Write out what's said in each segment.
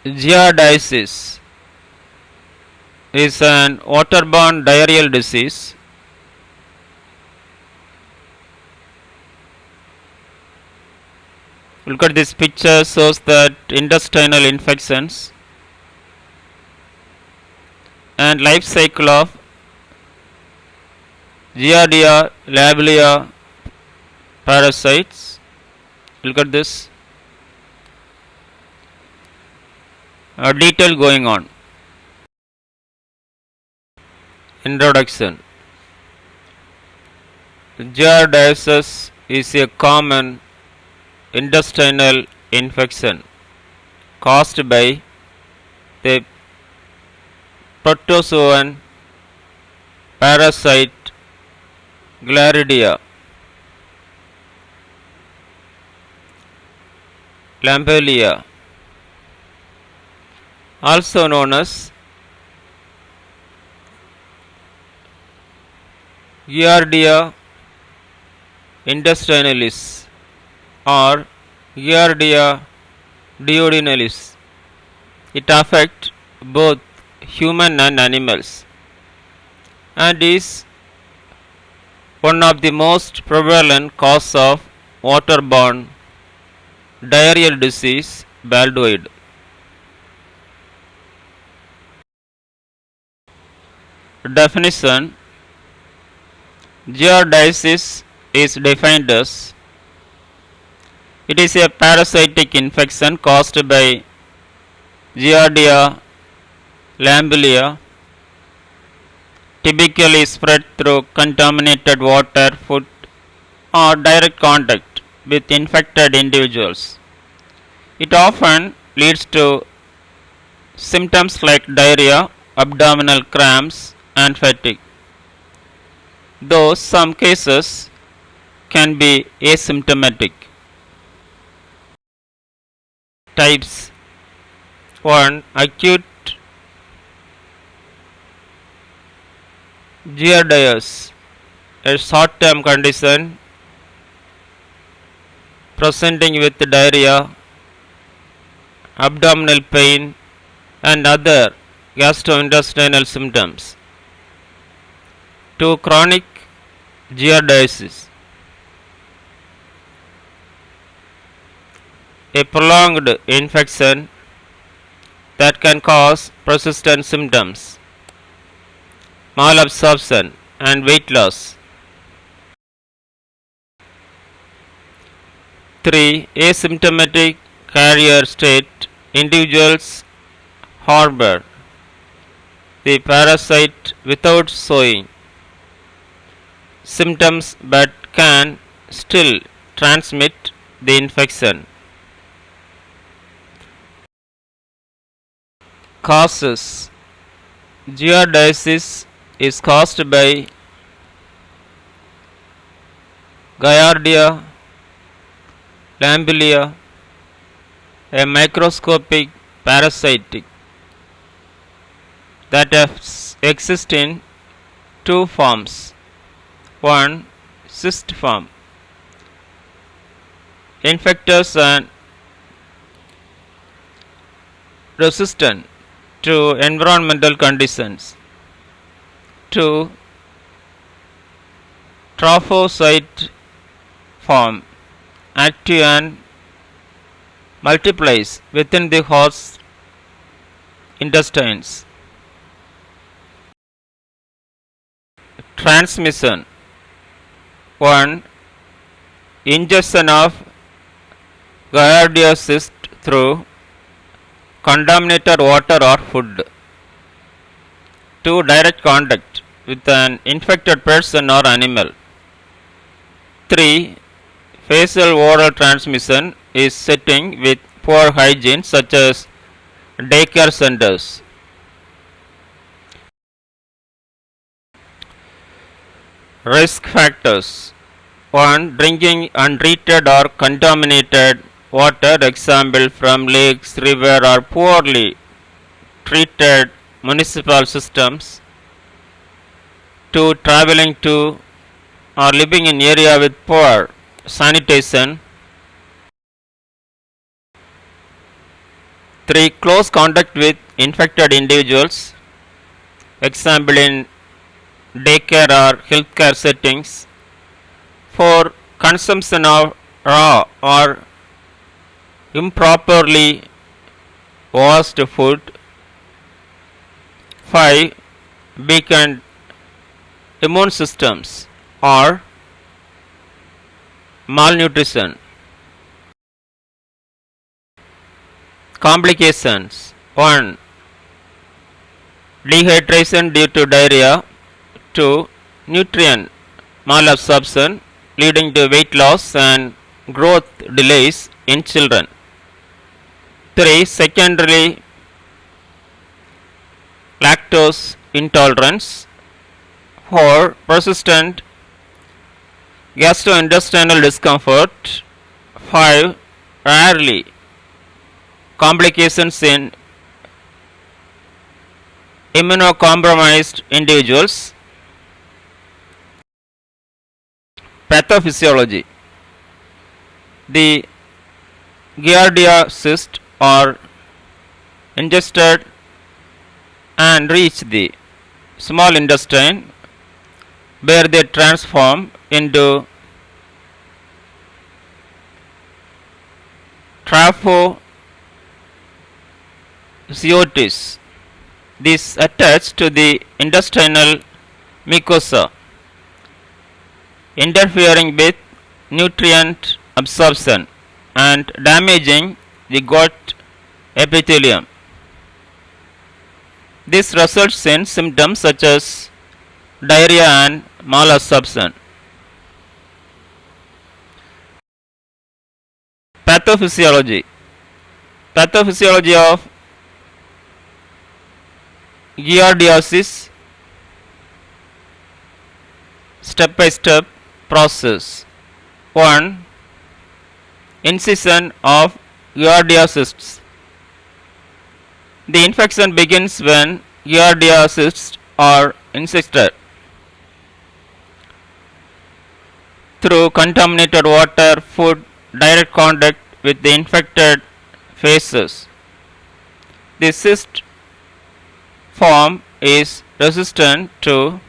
Giardiasis is an waterborne diarrheal disease. Look at this picture, shows that intestinal infections and life cycle of Giardia labelia parasites. Look at this detail going on. Introduction. Giardiasis is a common intestinal infection caused by the protozoan parasite Giardia labelia, also known as Giardia intestinalis or Giardia duodenalis. It affects both human and animals and is one of the most prevalent causes of waterborne diarrheal disease worldwide. Definition. Giardiasis is defined as it is a parasitic infection caused by Giardia labelia, typically spread through contaminated water, food, or direct contact with infected individuals. It often leads to symptoms like diarrhea, abdominal cramps, and fatigue, though some cases can be asymptomatic. Types. 1. Acute Giardiasis, a short-term condition presenting with diarrhea, abdominal pain, and other gastrointestinal symptoms. 2. Chronic Giardiasis, a prolonged infection that can cause persistent symptoms, malabsorption, and weight loss. 3. Asymptomatic carrier state, individuals harbor the parasite without showing symptoms but can still transmit the infection. Causes. Giardiasis is caused by Giardia labelia, a microscopic parasite that exists in two forms. 1. Cyst form, infectious and resistant to environmental conditions. 2. Trophocyte form, active and multiplies within the host intestines. Transmission. 1. Ingestion of Giardiasis through contaminated water or food. 2. Direct contact with an infected person or animal. 3. Facial oral transmission is setting with poor hygiene such as daycare centers. Risk factors. 1. Drinking untreated or contaminated water, example from lakes, river, or poorly treated municipal systems. 2. Traveling to or living in area with poor sanitation. 3. Close contact with infected individuals, example in daycare or healthcare settings. 4. Consumption of raw or improperly washed food. 5. Weakened immune systems or malnutrition. Complications. 1. Dehydration due to diarrhea. 2. Nutrient malabsorption leading to weight loss and growth delays in children. 3. Secondary lactose intolerance. 4. Persistent gastrointestinal discomfort. 5. Rarely complications in immunocompromised individuals. Pathophysiology. The Giardiasis are ingested and reach the small intestine where they transform into pathophysiotis. This attached to the intestinal mucosa, interfering with nutrient absorption and damaging the gut epithelium. This results in symptoms such as diarrhea and malabsorption. Pathophysiology. Pathophysiology of Giardiasis. Step by step process. 1. Incision of Giardiasis. The infection begins when Giardiasis are incised through contaminated water, food, direct contact with the infected faces. The cyst form is resistant to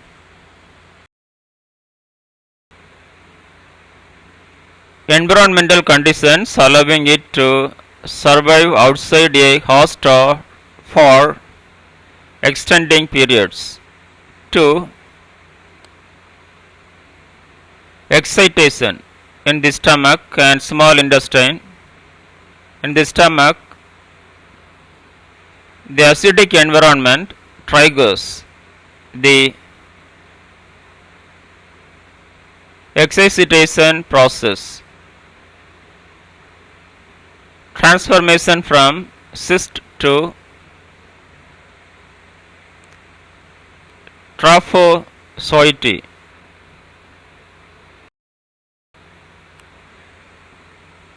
environmental conditions, allowing it to survive outside a host for extending periods. 2. Excitation in the stomach and small intestine. In the stomach, the acidic environment triggers the excitation process. Transformation from cyst to trophozoite.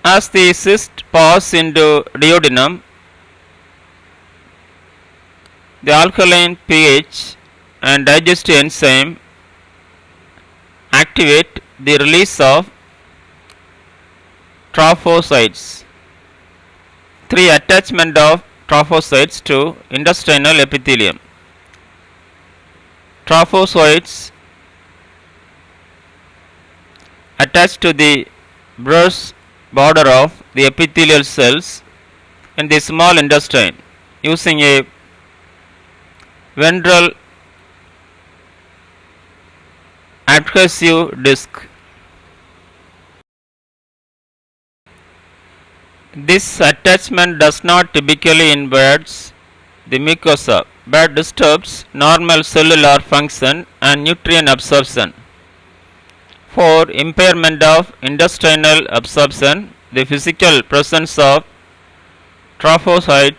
As the cyst passes into duodenum, the alkaline pH and digestive enzyme activate the release of trophocytes. 3. Attachment of trophocytes to intestinal epithelium. Trophocytes attach to the brush border of the epithelial cells in the small intestine using a ventral adhesive disc. This attachment does not typically invade the mucosa but disturbs normal cellular function and nutrient absorption. 4. Impairment of intestinal absorption. The physical presence of trophocytes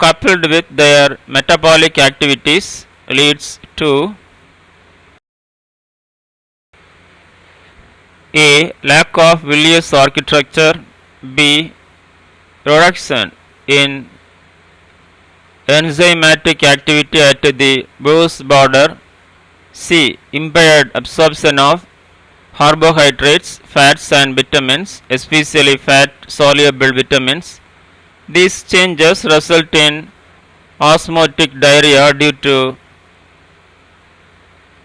coupled with their metabolic activities leads to A. Lack of bilious architecture. B. Reduction in enzymatic activity at the brush border. C. Impaired absorption of carbohydrates, fats and vitamins, especially fat-soluble vitamins. These changes result in osmotic diarrhea due to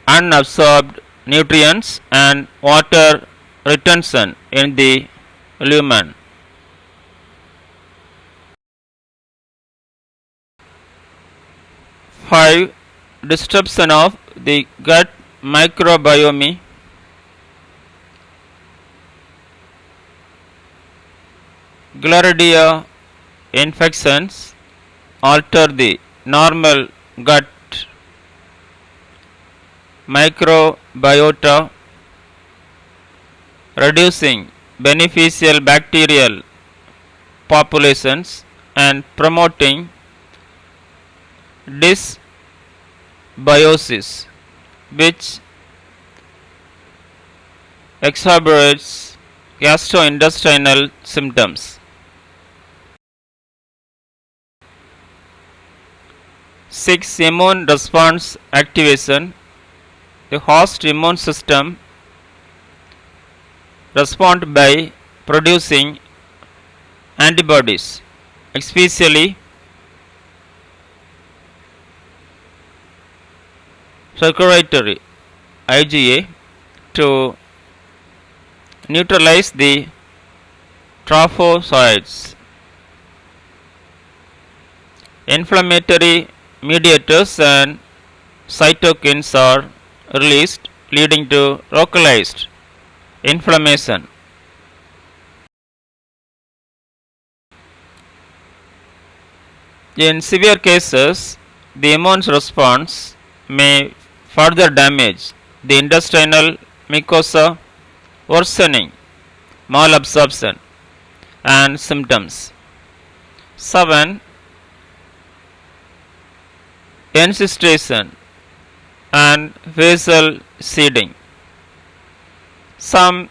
unabsorbed nutrients and water retention in the lumen. Five, disruption of the gut microbiome. Giardia infections alter the normal gut microbiota, reducing beneficial bacterial populations and promoting dysbiosis, which exacerbates gastrointestinal symptoms. 6. Immune response activation. The host immune system responds by producing antibodies, especially circulatory IgA, to neutralize the trophocytes. Inflammatory mediators and cytokines are released, leading to localized inflammation. In severe cases, the immune response may further damage the intestinal mucosa, worsening malabsorption and symptoms. 7. Encystration and vessel seeding. Some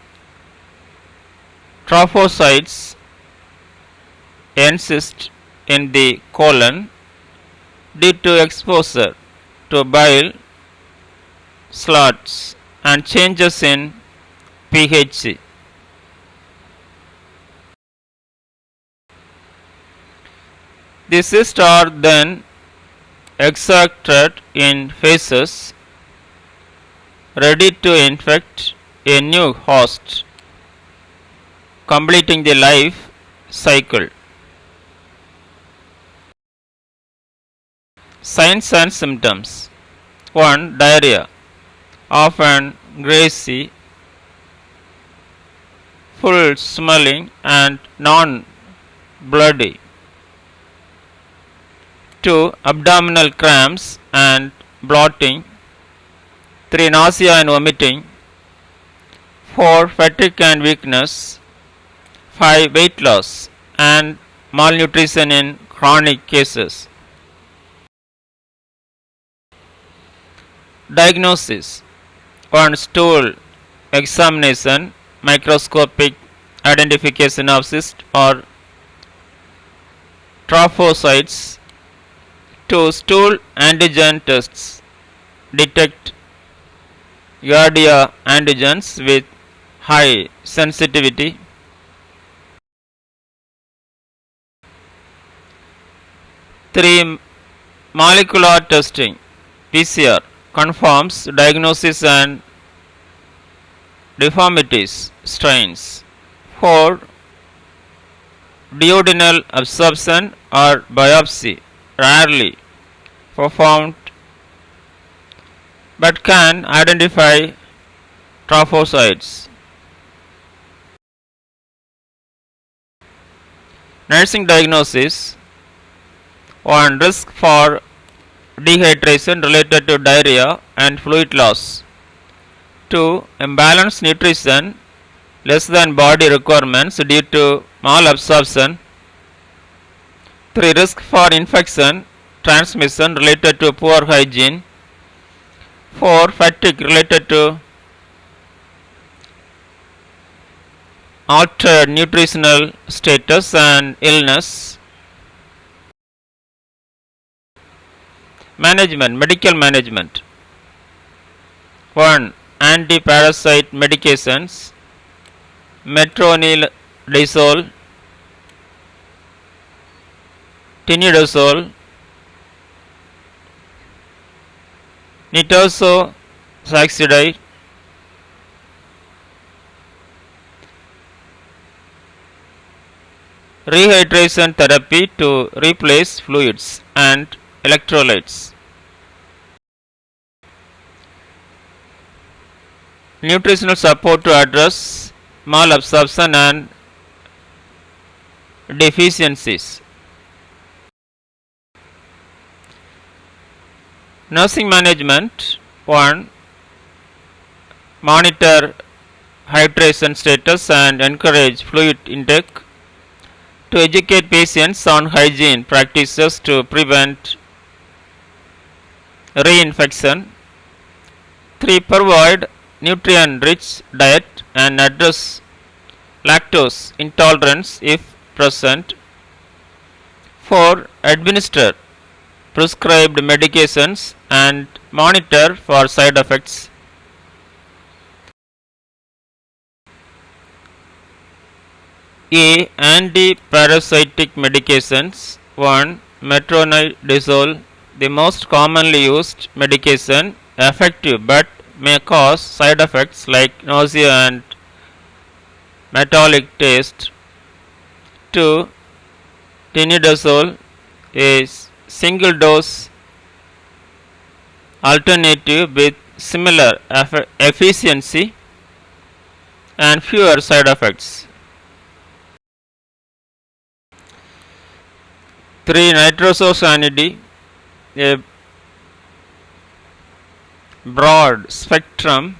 trophocytes encyst in the colon due to exposure to bile salts and changes in pH. The cysts are then extracted in phases, ready to infect a new host, completing the life cycle. Signs and symptoms. 1. Diarrhea, often greasy, full smelling and non-bloody. 2. Abdominal cramps and bloating. 3. Nausea and vomiting. 4. Fatigue and weakness. 5. Weight loss and malnutrition in chronic cases. Diagnosis. 1. Stool examination, microscopic identification of cysts or trophocytes. 2. Stool antigen tests detect Giardia antigens with high sensitivity. 3. Molecular testing PCR confirms diagnosis and deformities strains. 4. Duodenal absorption or biopsy, rarely performed but can identify trophocytes. Nursing diagnosis. 1. Risk for dehydration related to diarrhea and fluid loss. 2. Imbalanced nutrition, less than body requirements due to malabsorption. 3. Risk for infection transmission related to poor hygiene. 4. Fatigue related to altered nutritional status and illness. Management, medical management. 1. anti-parasite medications, metronidazole, tinidazole, nitazoxanide, rehydration therapy to replace fluids and electrolytes, nutritional support to address malabsorption and deficiencies, nursing management. 1. Monitor hydration status and encourage fluid intake. To educate patients on hygiene practices to prevent reinfection. 3. Provide nutrient-rich diet and address lactose intolerance if present. 4. Administer prescribed medications and monitor for side effects. A. Anti-parasitic medications. 1. Metronidazole, the most commonly used medication, effective but may cause side effects like nausea and metallic taste. 2. Tinidazole, a single dose alternative with similar efficiency and fewer side effects. 3. Nitrososanide, a broad spectrum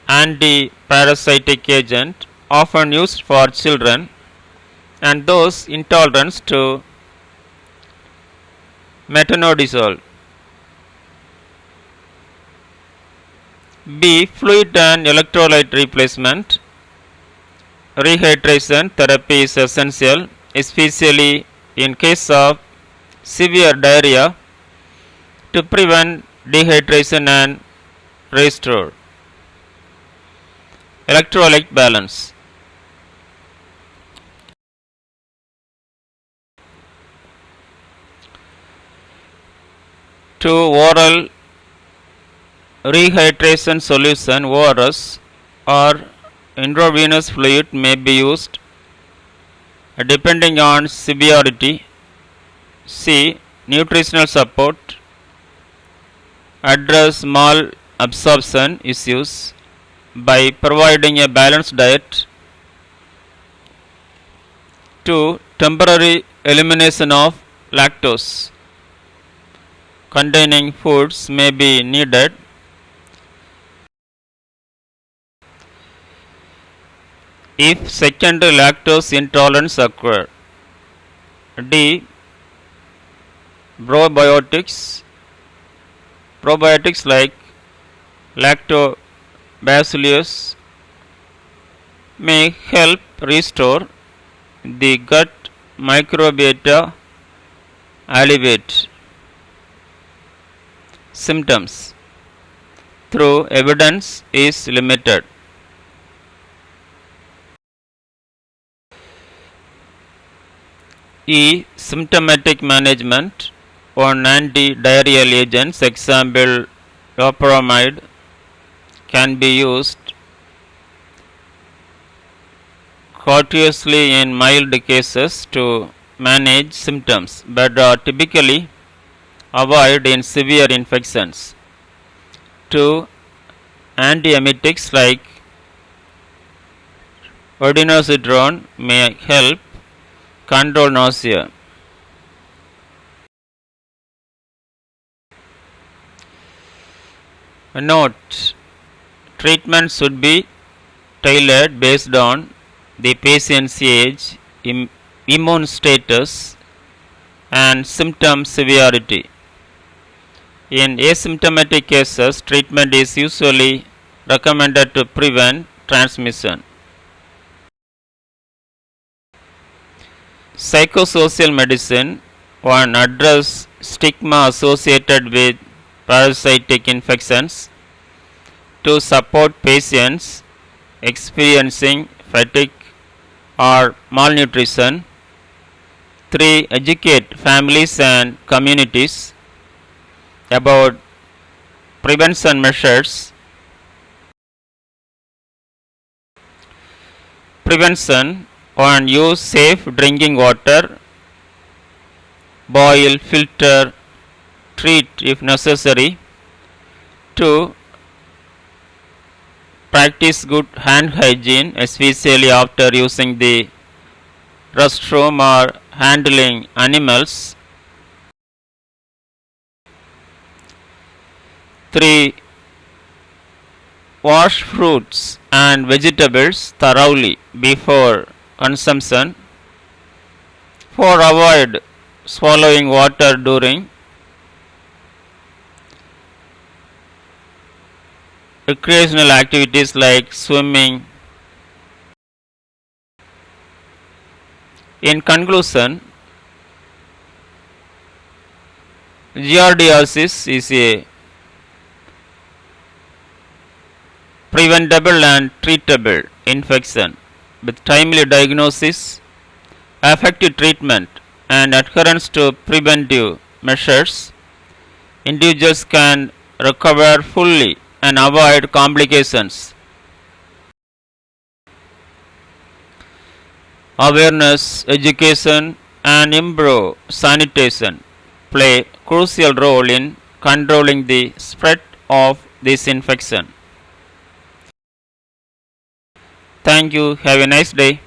anti-parasitic agent often used for children and those intolerant to metronidazole. B. Fluid and electrolyte replacement. Rehydration therapy is essential, especially in case of severe diarrhea, to prevent dehydration and restore electrolyte balance. To oral rehydration solution ORS or intravenous fluid may be used depending on severity. C. Nutritional support. Address malabsorption issues by providing a balanced diet. 2. Temporary elimination of lactose containing foods may be needed. If secondary lactose intolerance occur. D. Probiotics like lactobacillus may help restore the gut microbiota, alleviate symptoms, though evidence is limited. E. Symptomatic management on anti-diarrheal agents, example loperamide, can be used courteously in mild cases to manage symptoms, but are typically avoided in severe infections. 2. Antiemetics like ordinosidrone may help control nausea. Note: treatment should be tailored based on the patient's age, immune status, and symptom severity. In asymptomatic cases, treatment is usually recommended to prevent transmission. Psychosocial medicine. 1. Address stigma associated with parasitic infections, to support patients experiencing fatigue or malnutrition. 3. Educate families and communities about prevention measures. Prevention: 1. Use safe drinking water, boil, filter, treat if necessary. 2. Practice good hand hygiene, especially after using the restroom or handling animals. 3. Wash fruits and vegetables thoroughly before consumption. 4. Avoid swallowing water during recreational activities like swimming. In conclusion, Giardiasis is a preventable and treatable infection. With timely diagnosis, effective treatment, and adherence to preventive measures, individuals can recover fully and avoid complications. Awareness, education, and improved sanitation play crucial role in controlling the spread of this infection. Thank you. Have a nice day.